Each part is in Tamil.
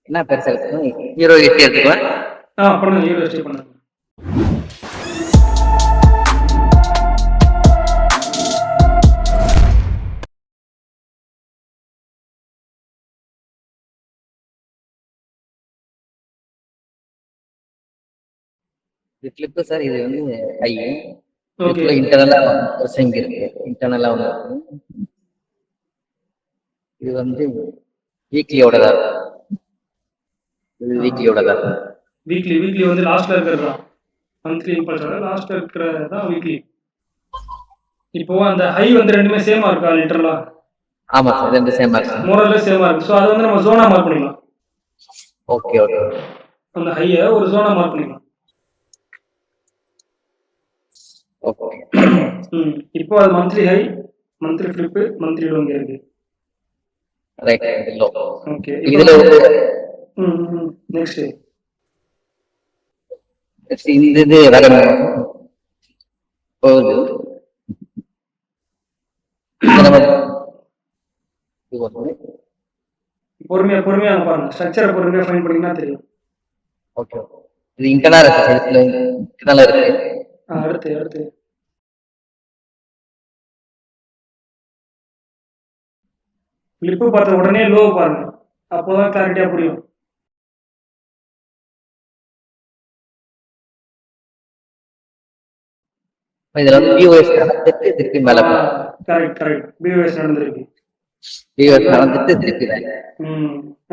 என்ன பெருசா எடுத்துக்கணும்? ஹீரோ எஸ்டி எடுத்துக்குவேன். பண்ணுங்க, ஹீரோ எஸ்டி பண்ணுங்க. இது கிளிப்பு சார். இது வந்து ஹை. ஓகே. இதுக்குள்ள இன்டர்னலா ஒரு சிங்க் இருக்கு. இன்டர்னலா ஒன்று இருக்கு. இது வந்து வீக்லியோட தான். இது வீக்லியோட தான். வீக்லி வந்து லாஸ்ட்ல இருக்கிறது தான். மந்த்லி இம்பல்ஸோட லாஸ்ட்ல இருக்கிறது தான் வீக்லி. இப்போ அந்த ஹை வந்து ரெண்டுமே சேமா இருக்கா லிட்டரலா? ஆமா சார், ரெண்டு சேமா இருக்கு. மோரல்ல சேமா இருக்கு. ஸோ அதை வந்து நம்ம ஜோனா மார்க் பண்ணிக்கலாம். Okay okay. அந்த ஹையை ஒரு ஜோனா மார்க் பண்ணிக்கலாம். ஓகே. இப்போ அது monthly high, monthly flip, monthly low இங்க இருக்கு. ரைட். லோ. ஓகே. இதுல நெக்ஸ்ட் இந்த இது வரணும். போகுது. பொறுமையா பாருங்க. ஸ்ட்ரக்சரை பொறுமையா ஃபைண்ட் பண்ணீங்கன்னா தெரியும். ஓகே. இது இன்டர்னலா இருக்கு. இன்டர்னலா இருக்கு. அடுத்து கிளிப்பு பார்த்த உடனே லோ பாருங்க. அப்போதான் கிளாரிட்டியா புரியும். இதுல வந்து பிஓஎஸ் நடந்துட்டு திருப்பி மேல கரெக்ட் பிஓஎஸ் நடந்திருக்கு. பிஓஎஸ் நடந்துட்டு திருப்பி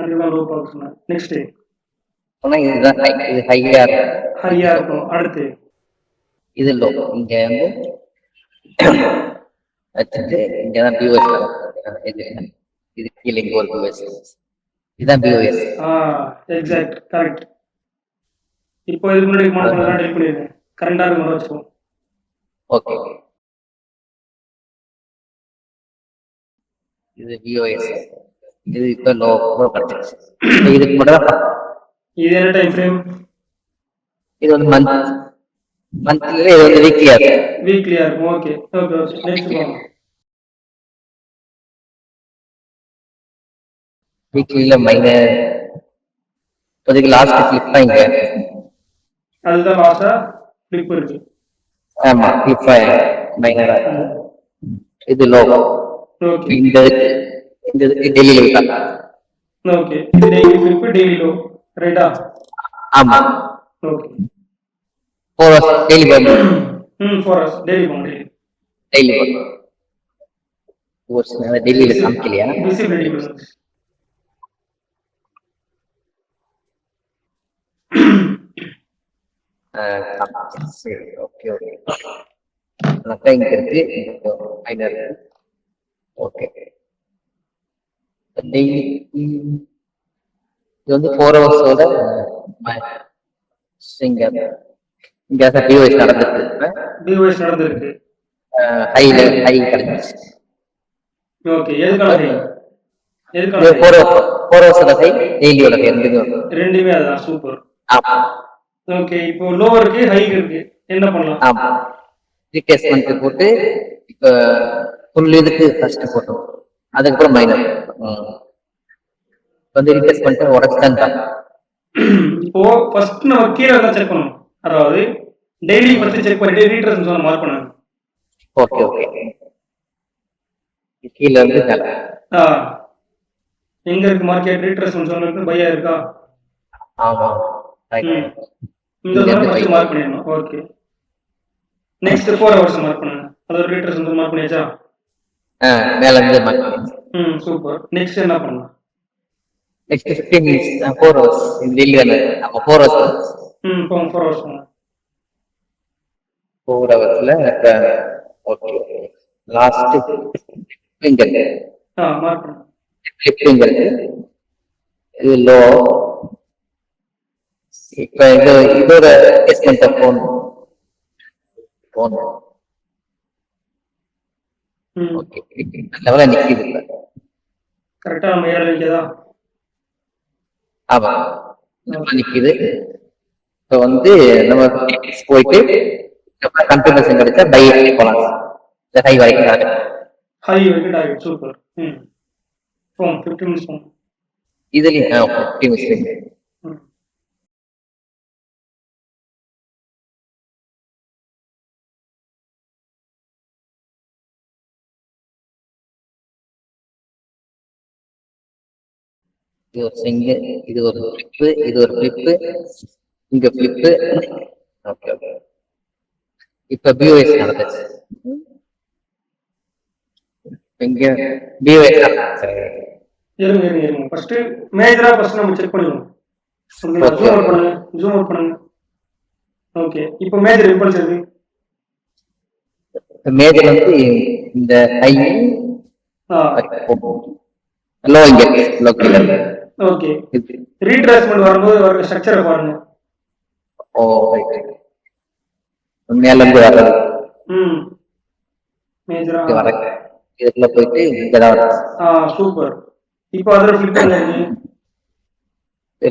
அதுதான் லோ பார்க்க சொன்னேன். நெக்ஸ்ட் இதுதான் ஹை. இது ஹையா இருக்கும். அடுத்து இது லோ. இங்க வந்து வச்சுட்டு இங்கதான் பிஓஎஸ். இது கீழே இங்க ஒரு பிஓஎஸ். இதுதான் பிஓஎஸ். Exact correct. இப்போ இதுக்கு முன்னாடி மாடல் டெலிட் பண்ணிடுங்க. கரெக்டா இருக்கு மாதிரி வச்சுக்கோங்க. ஓகே. இது பிஓஎஸ். இது இப்ப லோ கிடைச்சிருச்சு. இதுக்கு மட்டும் இது என்ன டைம் ஃப்ரேம்? இது வந்து மந்த்லி. இது வந்து வீக்லியா இருக்கும். ஓகே. நெக்ஸ்ட் போங்க. வீக்லில மைனர் இப்போதைக்கு லாஸ்ட் கிளிப் தான் இங்க. அதுதான் லாஸ்டா கிளிப் இருக்கு. ஆமா, கிளிப் மைனரா. இது லோ. ஓகே. இந்த டெய்லி லோ தான். ஓகே. இது டெய்லி கிளிப், டெய்லி லோ. ரைட்டா? ஆமா. ஓகே. 4 hours டெய்லி போங்க. 4 hours டெய்லி போங்க. டெய்லி போங்க. ஓ டெய்லில காமிக்கலையா? விசிபிலிட்டி பண்ணுங்க. சரி. Okay okay. இங்க இருக்கு. மைனர். ஓகே. டெய்லி இது வந்து 4 hours-ஓட இங்க பிஓஎஸ் நடந்திருக்கு. ஹை கிடைச்சிருச்சு. ஓகே. எதுக்கான ஹை? 4 hours-ஓட ஹை, டெய்லியோட ஹை ரெண்டுமே அதான். சூப்பர். ஆமா. ஓகே. இப்போ லோவருக்கு ஹை இருக்கு. என்ன பண்ணலாம்? ஆமா. ரீப்ளேஸ்மென்ட் போட்டு இப்ப ஃபுல் இதுக்கு ஃபர்ஸ்ட் போட்டோம். அதுக்கப்புறம் மைனர் வந்து ரீப்ளேஸ்மென்ட் உடச்சுதான். இப்போ ஃபர்ஸ்ட் நம்ம கீழே தான் செக் பண்ணணும். அதாவது டெய்லி ஃபர்ஸ்ட் செக் பண்ணிட்டு ரீட்ரஸ் ஜோன் மார்க் பண்ணணும். Okay okay. கீழ இருந்து மேல. எங்க இருக்கு மார்க்கெட்? ரீட்ரஸ் ஜோன் இருக்கு. பையா இருக்கா? ஆமா. இந்த ஜோன் ஃபர்ஸ்ட் மார்க் பண்ணிடணும். ஓகே. நெக்ஸ்ட் 4 hours மார்க் பண்ணுங்க. அது ரீட்ரஸ் ஜோன் மார்க் பண்ணியாச்சா? மேல இருந்து மார்க். சூப்பர். நெக்ஸ்ட் என்ன பண்ணலாம்? Next 15 minutes 4 hours. இந்த டெய்லி நம்ம 4 hours. போங்க 4 hours போங்க. 4 hours-ல ஓகே. லாஸ்ட் இங்க மார்க் பண்ணுங்க. கிளிப்பிங் இருக்கு. இது லோ. இப்ப இதோட அட்ஜஸ்ட்மென்ட் போன் ஓகே. லெவலா நிக்குது. கரெக்டா நம்ம ஏறல நிக்குதா? ஆமா, நிக்குது. இப்போ வந்து நம்ம போயிட்டு கன்ஃபர்மேஷன் கிடைச்சா பை போலாம். ஹை வரைக்கும் டார்கெட். சூப்பர். போங்க 15 minutes போங்க. இதுலயும் 50 மிஸ்டேக். ம். இது ஒரு சிங்கிள், இது ஒரு ஃபிளிப்பு, இது ஒரு ஃபிளிப்பு, இங்க ஃபிளிப்பு. Okay okay. இப்ப பிஓஎஸ் நடந்துச்சு. இங்க பிஓஎஸ் நடந்துச்சு. இருங்க ஃபர்ஸ்ட் மேஜரா ஃபர்ஸ்ட் நம்ம செக் பண்ணிடுவோம். ஓகேங்களா? Okay. ஜூம் அவுட் பண்ணுங்க. ஓகே, இப்போ மேஜர் இம்பல்ஸ் எது? மேஜர் வந்து இந்த ஹை ஆ லோ, இங்க லோ கிலர். ஓகே, ரீட்ரேஸ்மெண்ட் வரும்போது வர ஸ்ட்ரக்சரை பாருங்க. ஓ ரைட். மேல இருந்து வர்றது ம் மேஜரா இங்க வர இதுக்குள்ள போயிட்டு இங்கதான் வரும். சூப்பர். இப்போ அதோட ஃபிளிப் எங்க இருக்கு?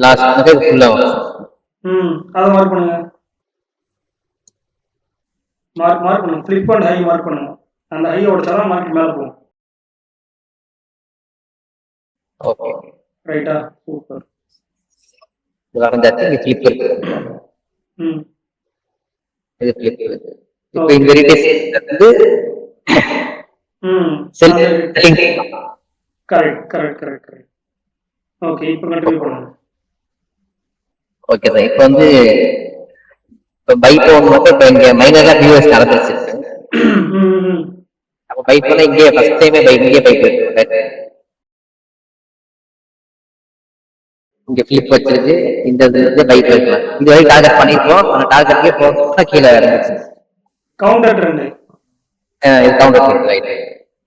லாஸ்ட் ஃபுல்லா வரும். அதை மார்க் பண்ணுங்க. மார்க் பண்ணுங்க. ஃபிளிப் அண்ட் ஹை மார்க் பண்ணுங்க. அந்த ஹை உடைச்சாதான் மார்க்கெட் மேல போகும். ஓகே ரைட்டா? சூப்பர். இது வரைஞ்சாச்சு. இங்க ஃபிளிப் இருக்கு. ம் இது ஃபிளிப் இருக்கு. இப்போ இந்த ரீடேஸ் வந்து செல்லிங். கரெக்ட். ஓகே, இப்போ கண்டினியூ பண்ணுங்க. Okay sir. இப்போ வந்து இப்போ பை போகணும். இப்போ இங்க மைனரா பியூஎஸ் நடந்துச்சு. அப்போ பை போனா இங்கே ஃபர்ஸ்ட் டைமே இங்கே பை போயிருக்கு. இங்க ஃபிளிப் வச்சிருக்கு. இந்த இது பை போயிருக்கலாம். இது வரை டார்கெட் பண்ணிருக்கோம். அந்த டார்கெட்லயே போனா கீழே இறங்குச்சு. Counter trend. இது counter trend. Right.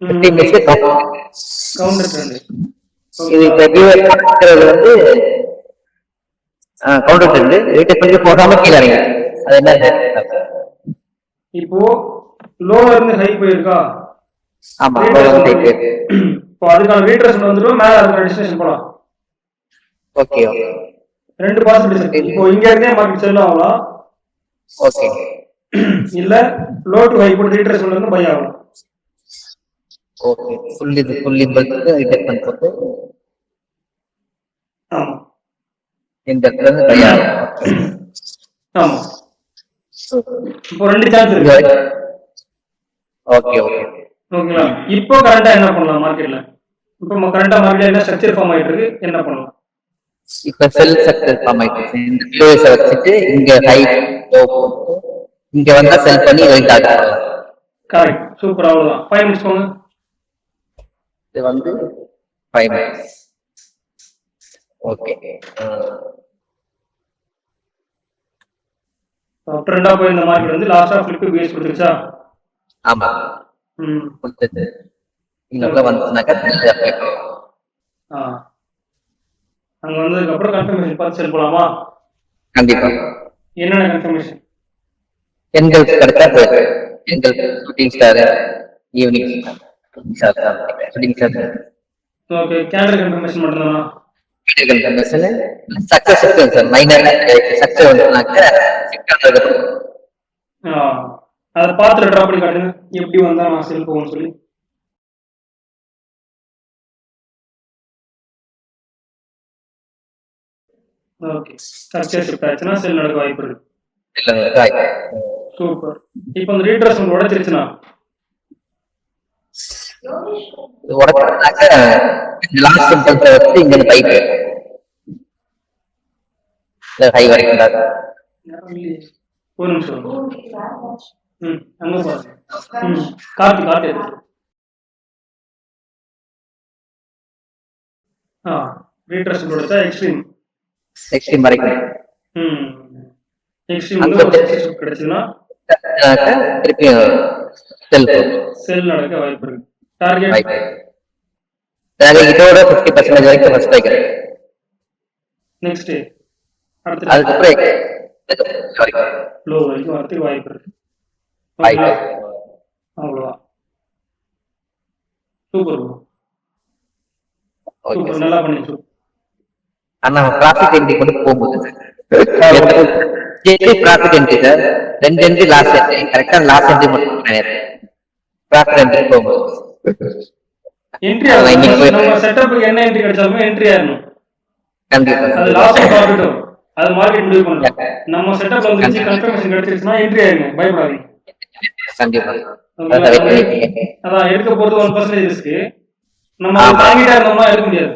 15 minutes counter trend. இது இப்ப பியூஎஸ் நடக்கிறது வந்து கவுண்டர் ட்ரெண்ட். ரேட் பண்ணி போகாம கீழே இறங்கி. அது என்ன இப்போ லோல இருந்து ஹை போயிருக்கா? ஆமா, லோல இருந்து ஹை போயிருக்கு. இப்போ அதுக்கான ரீட்ரேஸ்மெண்ட் வந்துரும். மேல அதுக்கான டெஸ்டினேஷன் போலாம். Okay okay. ரெண்டு பாசிபிலிட்டி. இப்போ இங்க இருந்தே மார்க்கெட் செல் ஆகலாம். ஓகே. இல்ல லோ டு ஹை போட்டு ரீட்ரேஸ்மெண்ட் வந்து பை ஆகலாம். ஓகே. ஃபுல் இம்பல்ஸ் ரிஜெக்ட் போட்டு ஆமா இந்த இடத்துல இருந்து பை ஆகும். ஆமா. இப்போ ரெண்டு சான்ஸ் இருக்கு. Okay okay. ஓகேங்களா? இப்போ கரண்டா என்ன பண்ணலாம் மார்க்கெட்ல? இப்போ கரண்டா மார்க்கெட்ல என்ன ஸ்ட்ரக்சர் ஃபார்ம் ஆயிட்டு இருக்கு, என்ன பண்ணலாம்? இப்ப செல் செக்டர் ஃபார்ம் ஆயிடுச்சு. இந்த பிஓஎஸ் வச்சுட்டு இங்க ஹை லோ போட்டு இங்க வந்தா செல் பண்ணி ரைட் ஆகும். கரெக்ட். சூப்பர். அவ்வளவுதான். 5 மினிட்ஸ் போங்க. இது வந்து 5 மினிட்ஸ். ஓகே. ட்ரெண்டா போய் இந்த மார்க்கெட் வந்து லாஸ்டா ஃபிளிப் பிஎஸ் கொடுத்துருச்சா? ஆமா. கொடுத்தது. இங்க வந்துச்சுனாக்கா அங்க வந்ததுக்கு அப்புறம் கன்ஃபர்மேஷன் பார்த்து செல் போலாமா? கண்டிப்பா. என்னென்ன கன்ஃபர்மேஷன்? எண்கள் கிடைச்சா போயிரு. எண்கள் shooting star, evening star, shooting star. Okay, candle confirmation மட்டும்தானா? கேண்டல் கன்ஃபர்மேஷன் சக்சஸ் இருக்கு சார். மைனர் சக்சஸ் வந்துனாக்க சிக்கல் இருக்கு. அத பார்த்து டிரா பண்ணி காட்டுங்க. எப்படி வந்தா நான் செல் போவோம்னு சொல்லி. ஓகே, சக்சஸ் ஆச்சுன்னா செல் நடக்க வாய்ப்பு இருக்கு. சூப்பர். இப்போ இந்த ரீட்ரேஸ்மெண்ட் உடைச்சிருச்சுனா உடைச்சிருந்தாக்க லாஸ்ட் சிம்பிள்ஸ் வச்சு இங்க இருந்து பைப் ஹை வரைக்கும் தான். ஒரு நிமிஷம். அங்க பாருங்க. காட்டு ரீட்ரேஸ்மெண்ட் உடைச்சா எக்ஸ்ட்ரீம் வரைக்கும். எக்ஸ்ட்ரீம் வந்து கிடைச்சுன்னா திருப்பி செல் நடக்க வாய்ப்பு இருக்கு. டார்கெட் இதோட 50% வரைக்கும் ஃபர்ஸ்ட் வைக்கிறேன். நெக்ஸ்ட் அதுக்கப்புறம் லோ வரைக்கும் வரதுக்கு வாய்ப்பு இருக்கு. அவ்வளவுதான். சூப்பர். நல்லா பண்ணிச்சு. ஆனா ப்ராஃபிட் என்ட்ரி கொண்டு போகும்போது profit entry sir 2 entry last entry கரெக்டா லாஸ்ட் என்ட்ரி மட்டும் ப்ராஃபிட் என்ட்ரி போகும்போது என்ட்ரி நம்ம செட்டப்புக்கு என்ன என்ட்ரி கிடைச்சாலுமே என்ட்ரி ஆகணும். கண்டிப்பா அது லாஸ் ஆஃப் ப்ராஃபிட்டும் அது மார்க்கெட் முடிவு பண்ணலாம். நம்ம செட்டப்ல வந்துருச்சு, கன்ஃபர்மேஷன் கிடைச்சிருச்சுன்னா என்ட்ரி ஆயிருங்க, பயப்படாதீங்க. கண்டிப்பா ஓகேங்களா? அதான் நம்ம வெற்றி. அதான் எடுக்க போறது 1% ரிஸ்க். நம்ம ஆமா. தாங்கிட்டா இருந்தோம்னா எடுக்க முடியாது.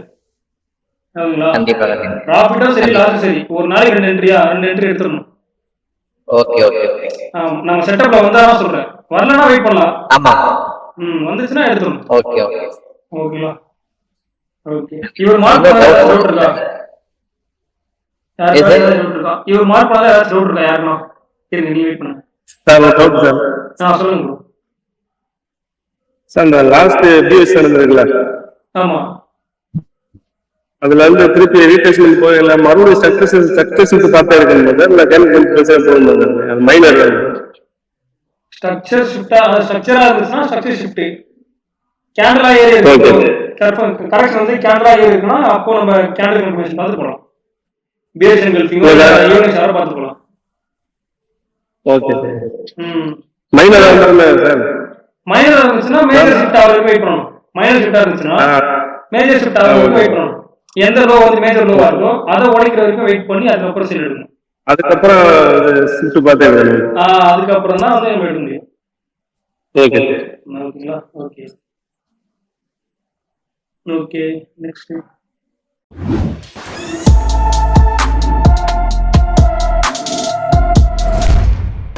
ஓகேங்களா? கண்டிப்பா கண்டிப்பா. ப்ராஃபிட்டும் சரி, கண்டிப்பா. லாஸும் சரி, ஒரு நாளைக்கு 2 என்ட்ரியா 2 என்ட்ரி எடுத்துடணும். Okay okay okay. நம்ம செட்டப்ல வந்தாதான் சொல்றேன், வரலன்னா வெயிட் பண்ணலாம். ஆமா. வந்துச்சுன்னா எடுத்துடணும். Okay okay. ஓகேங்களா? ஓகே. இவர் மார்க் பண்ண ஏதாவது டவுட் இருக்கா? யாருக்காவது ஏதாவது டவுட் இருக்கா? இவர் மார்க் பண்ண ஏதாவது டவுட் இருக்கா யாருன்னா? இருங்க, நீ வெயிட் பண்ணுங்க. சார் ஒரு டவுட் சார். சொல்லுங்க ப்ரோ. சார் இந்த லாஸ்ட் பிஎஸ் நடந்திருக்குல்ல, ஆமா, அதுல இருந்து திருப்பி ரீப்ளேஸ்மெண்ட் போகல, மறுபடியும் சக்சஸ் பார்த்தே இருக்கணும் சார், இல்ல கேன்சல் போகணும் சார், அது மைனர். ஸ்ட்ரக்சர் ஷிஃப்டா, ஸ்ட்ரக்சரா இருந்துச்சுன்னா ஸ்ட்ரக்சர் ஷிஃப்ட். கேண்டலா ஏறி இருக்கு, கரெக்ஷன் வந்து கேண்டலா ஏறி இருக்குன்னா அப்போ நம்ம கேண்டல் கன்ஃபர்மேஷன் பார்த்து போலாம். பிஎஸ்என் கல்ஃபிங்கோ யூனிக்ஸ் யாரோ பார்த்து போலாம். Okay sir. Minor sir, minor இருந்துச்சுன்னா மேஜர் ஷிஃப்ட் ஆகிறதுக்கு வெயிட் பண்ணணும். மைனர் ஷிஃப்டா இருந்துச்சுன்னா மேஜர் ஷிஃப்ட் ஆகிறதுக்கு வெயிட் பண்ணணும். எந்த லோ வந்து மேஜர் லோவா இருக்கோ அதை உடைக்கிற வரைக்கும் வெயிட் பண்ணி அதுக்கப்புறம் செல் எடுக்கணும். அதுக்கப்புறம் ஷிஃப்ட் பார்த்தே இருக்கணும். அதுக்கப்புறம் தான் வந்து நம்ம எடுக்க முடியும். ஓகே ஓகேங்களா? Okay okay. நெக்ஸ்ட்